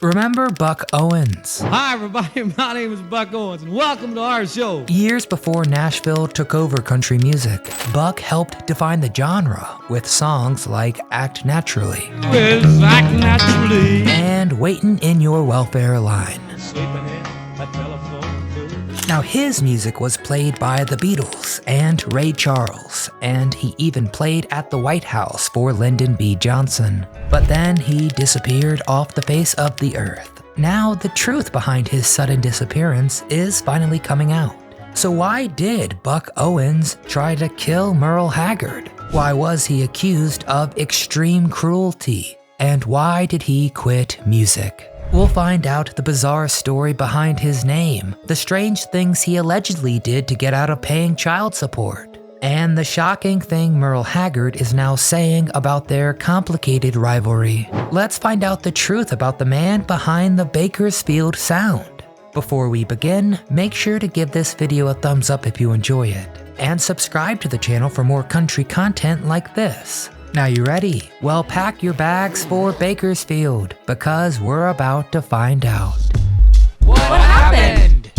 Remember Buck Owens? Hi everybody, my name is Buck Owens and welcome to our show. Years before Nashville took over country music, Buck helped define the genre with songs like Act Naturally Well, act naturally. and Waitin' in Your Welfare Line. Sleeping in a telephone booth. Now his music was played by the Beatles and Ray Charles, and he even played at the White House for Lyndon B. Johnson. But then he disappeared off the face of the earth. Now the truth behind his sudden disappearance is finally coming out. So why did Buck Owens try to kill Merl Haggard? Why was he accused of extreme cruelty? And why did he quit music? We'll find out the bizarre story behind his name, the strange things he allegedly did to get out of paying child support, and the shocking thing Merl Haggard is now saying about their complicated rivalry. Let's find out the truth about the man behind the Bakersfield sound. Before we begin, make sure to give this video a thumbs up if you enjoy it, and subscribe to the channel for more country content like this. Now you ready? Well, pack your bags for Bakersfield, because we're about to find out. What happened?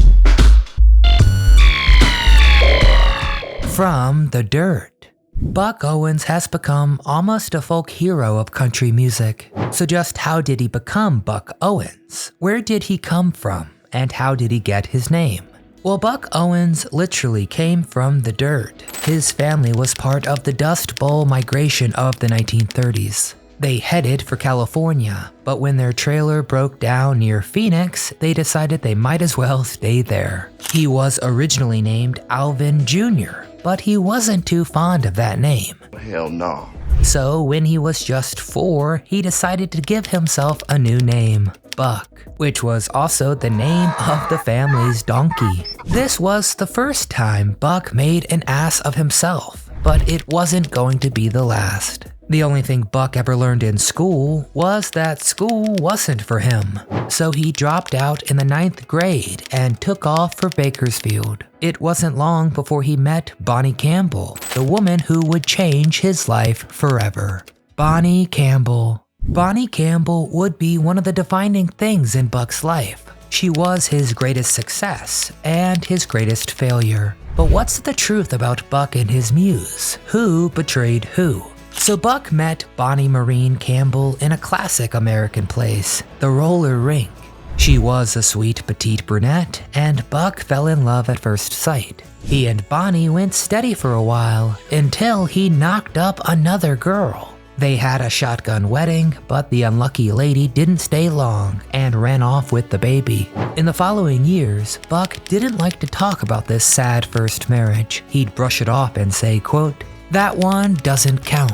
From the dirt. Buck Owens has become almost a folk hero of country music. So just how did he become Buck Owens? Where did he come from? And how did he get his name? Well, Buck Owens literally came from the dirt. His family was part of the Dust Bowl migration of the 1930s. They headed for California, but when their trailer broke down near Phoenix, they decided they might as well stay there. He was originally named Alvin Jr., but he wasn't too fond of that name. Hell no. So when he was just 4, he decided to give himself a new name, Buck, which was also the name of the family's donkey. This was the first time Buck made an ass of himself, but it wasn't going to be the last. The only thing Buck ever learned in school was that school wasn't for him. So he dropped out in the 9th grade and took off for Bakersfield. It wasn't long before he met Bonnie Campbell, the woman who would change his life forever. Bonnie Campbell. Bonnie Campbell would be one of the defining things in Buck's life. She was his greatest success and his greatest failure. But what's the truth about Buck and his muse? Who betrayed who? So Buck met Bonnie Maureen Campbell in a classic American place, the roller rink. She was a sweet petite brunette, and Buck fell in love at first sight. He and Bonnie went steady for a while, until he knocked up another girl. They had a shotgun wedding, but the unlucky lady didn't stay long and ran off with the baby. In the following years, Buck didn't like to talk about this sad first marriage. He'd brush it off and say, quote, "That one doesn't count."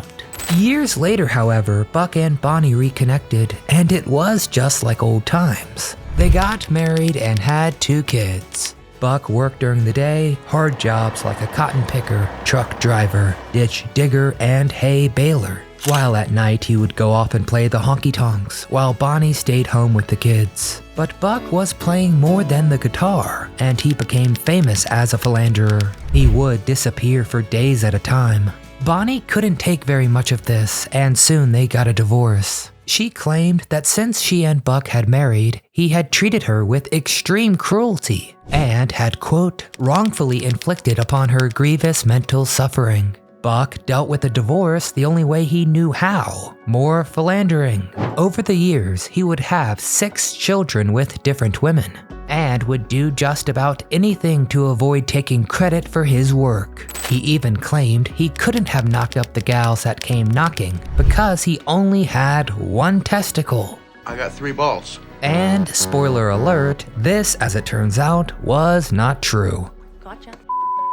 Years later, however, Buck and Bonnie reconnected, and it was just like old times. They got married and had 2 kids. Buck worked during the day, hard jobs like a cotton picker, truck driver, ditch digger, and hay baler. While at night he would go off and play the honky-tonks, while Bonnie stayed home with the kids. But Buck was playing more than the guitar, and he became famous as a philanderer. He would disappear for days at a time. Bonnie couldn't take very much of this, and soon they got a divorce. She claimed that since she and Buck had married, he had treated her with extreme cruelty and had, quote, wrongfully inflicted upon her grievous mental suffering. Buck dealt with the divorce the only way he knew how, more philandering. Over the years, he would have 6 children with different women, and would do just about anything to avoid taking credit for his work. He even claimed he couldn't have knocked up the gals that came knocking because he only had 1 testicle. I got 3 balls. And spoiler alert, this, as it turns out, was not true. Gotcha.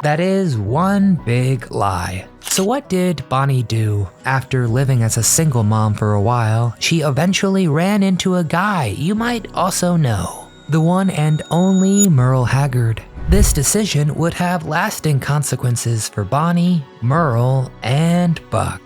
That is one big lie. So what did Bonnie do? After living as a single mom for a while, she eventually ran into a guy you might also know. The one and only Merl Haggard. This decision would have lasting consequences for Bonnie, Merl, and Buck.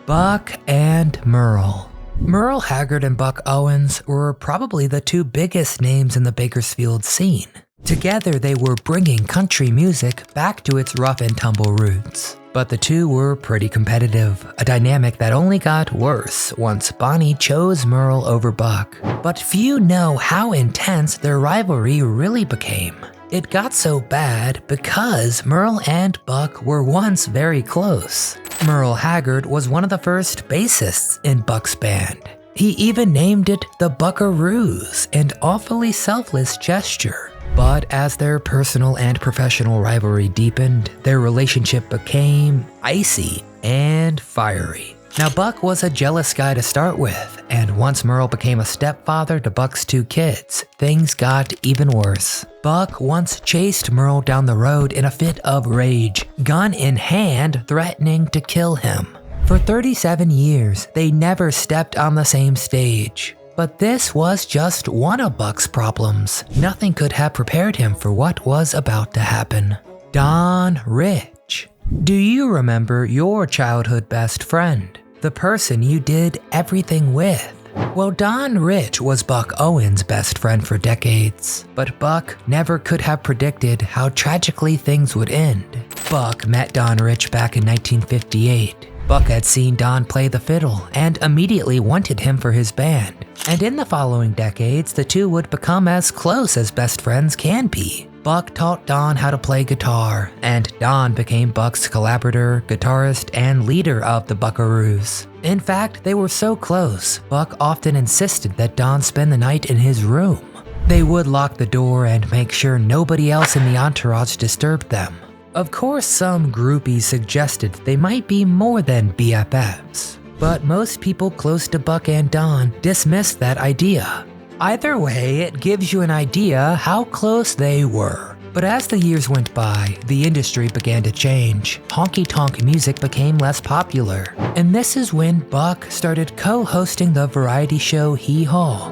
Buck and Merl. Merl Haggard and Buck Owens were probably the 2 biggest names in the Bakersfield scene. Together, they were bringing country music back to its rough and tumble roots. But the two were pretty competitive, a dynamic that only got worse once Bonnie chose Merl over Buck. But few know how intense their rivalry really became. It got so bad because Merl and Buck were once very close. Merl Haggard was one of the first bassists in Buck's band. He even named it the Buckaroos, an awfully selfless gesture. But as their personal and professional rivalry deepened, their relationship became icy and fiery. Now, Buck was a jealous guy to start with, and once Merl became a stepfather to Buck's two kids, things got even worse. Buck once chased Merl down the road in a fit of rage, gun in hand, threatening to kill him. For 37 years, they never stepped on the same stage. But this was just one of Buck's problems. Nothing could have prepared him for what was about to happen. Don Rich. Do you remember your childhood best friend? The person you did everything with? Well, Don Rich was Buck Owens' best friend for decades. But Buck never could have predicted how tragically things would end. Buck met Don Rich back in 1958. Buck had seen Don play the fiddle and immediately wanted him for his band. And in the following decades, the two would become as close as best friends can be. Buck taught Don how to play guitar, and Don became Buck's collaborator, guitarist, and leader of the Buckaroos. In fact, they were so close, Buck often insisted that Don spend the night in his room. They would lock the door and make sure nobody else in the entourage disturbed them. Of course, some groupies suggested they might be more than BFFs, but most people close to Buck and Don dismissed that idea. Either way, it gives you an idea how close they were. But as the years went by, the industry began to change. Honky-tonk music became less popular, and this is when Buck started co-hosting the variety show Hee Haw,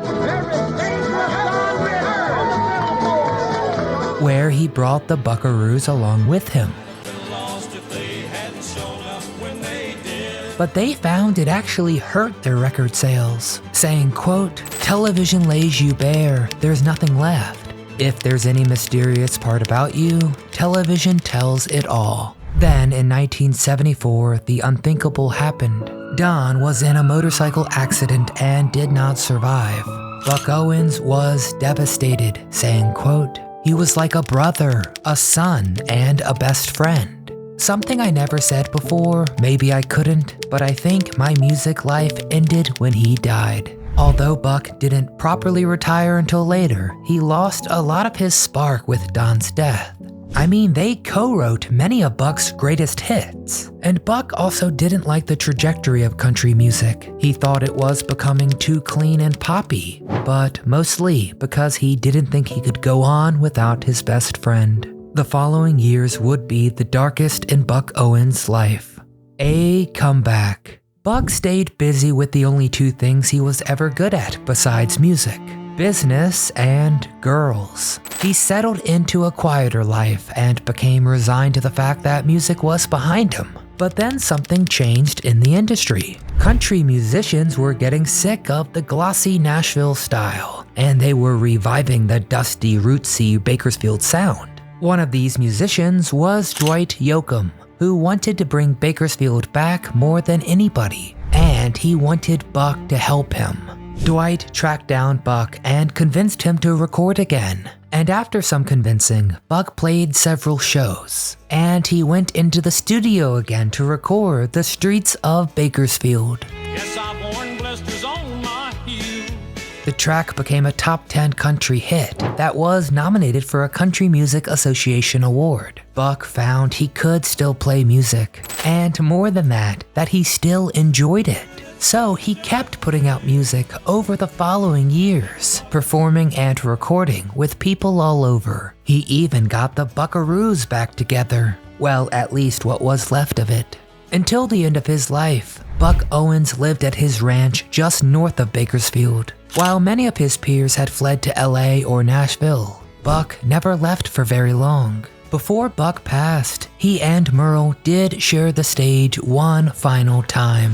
where he brought the Buckaroos along with him. But they found it actually hurt their record sales, saying, quote, "Television lays you bare, there's nothing left. If there's any mysterious part about you, television tells it all." Then in 1974, the unthinkable happened. Don was in a motorcycle accident and did not survive. Buck Owens was devastated, saying, quote, "He was like a brother, a son, and a best friend. Something I never said before, maybe I couldn't, but I think my music life ended when he died." Although Buck didn't properly retire until later, he lost a lot of his spark with Don's death. I mean, they co-wrote many of Buck's greatest hits. And Buck also didn't like the trajectory of country music. He thought it was becoming too clean and poppy, but mostly because he didn't think he could go on without his best friend. The following years would be the darkest in Buck Owens' life. A comeback. Buck stayed busy with the only two things he was ever good at besides music: business and girls. He settled into a quieter life and became resigned to the fact that music was behind him. But then something changed in the industry. Country musicians were getting sick of the glossy Nashville style, and they were reviving the dusty, rootsy Bakersfield sound. One of these musicians was Dwight Yoakam, who wanted to bring Bakersfield back more than anybody, and he wanted Buck to help him. Dwight tracked down Buck and convinced him to record again. And after some convincing, Buck played several shows, and he went into the studio again to record The Streets of Bakersfield. Yes, I've worn blisters on my heel. The track became a top 10 country hit that was nominated for a Country Music Association award. Buck found he could still play music, and more than that he still enjoyed it. So he kept putting out music over the following years, performing and recording with people all over. He even got the Buckaroos back together. Well, at least what was left of it. Until the end of his life, Buck Owens lived at his ranch just north of Bakersfield. While many of his peers had fled to LA or Nashville, Buck never left for very long. Before Buck passed, he and Merl did share the stage one final time.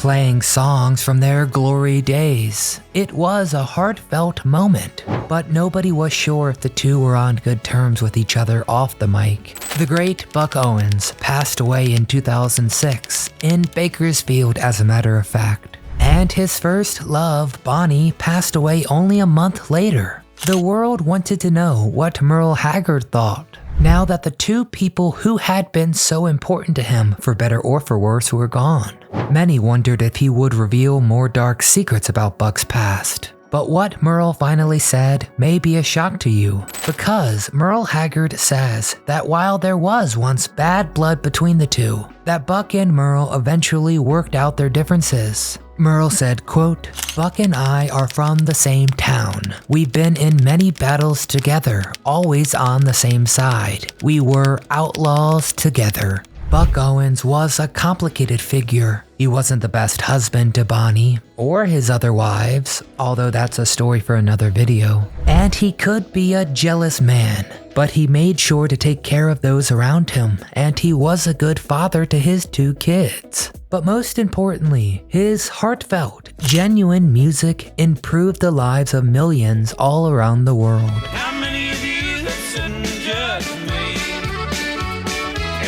playing songs from their glory days. It was a heartfelt moment, but nobody was sure if the two were on good terms with each other off the mic. The great Buck Owens passed away in 2006, in Bakersfield as a matter of fact. And his first love, Bonnie, passed away only a month later. The world wanted to know what Merl Haggard thought, now that the two people who had been so important to him, for better or for worse, were gone. Many wondered if he would reveal more dark secrets about Buck's past. But what Merl finally said may be a shock to you, because Merl Haggard says that while there was once bad blood between the two, that Buck and Merl eventually worked out their differences. Merl said, quote, "Buck and I are from the same town. We've been in many battles together, always on the same side. We were outlaws together." Buck Owens was a complicated figure. He wasn't the best husband to Bonnie or his other wives, although that's a story for another video. And he could be a jealous man, but he made sure to take care of those around him, and he was a good father to his 2 kids. But most importantly, his heartfelt, genuine music improved the lives of millions all around the world. How many of you that sit and judge me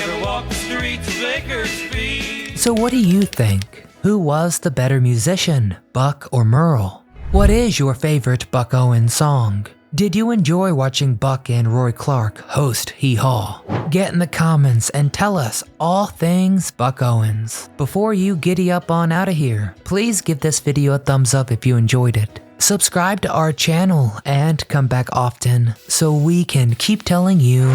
ever walk the streets of Bakersfield? So what do you think? Who was the better musician, Buck or Merl? What is your favorite Buck Owens song? Did you enjoy watching Buck and Roy Clark host Hee Haw? Get in the comments and tell us all things Buck Owens. Before you giddy up on out of here, please give this video a thumbs up if you enjoyed it. Subscribe to our channel and come back often so we can keep telling you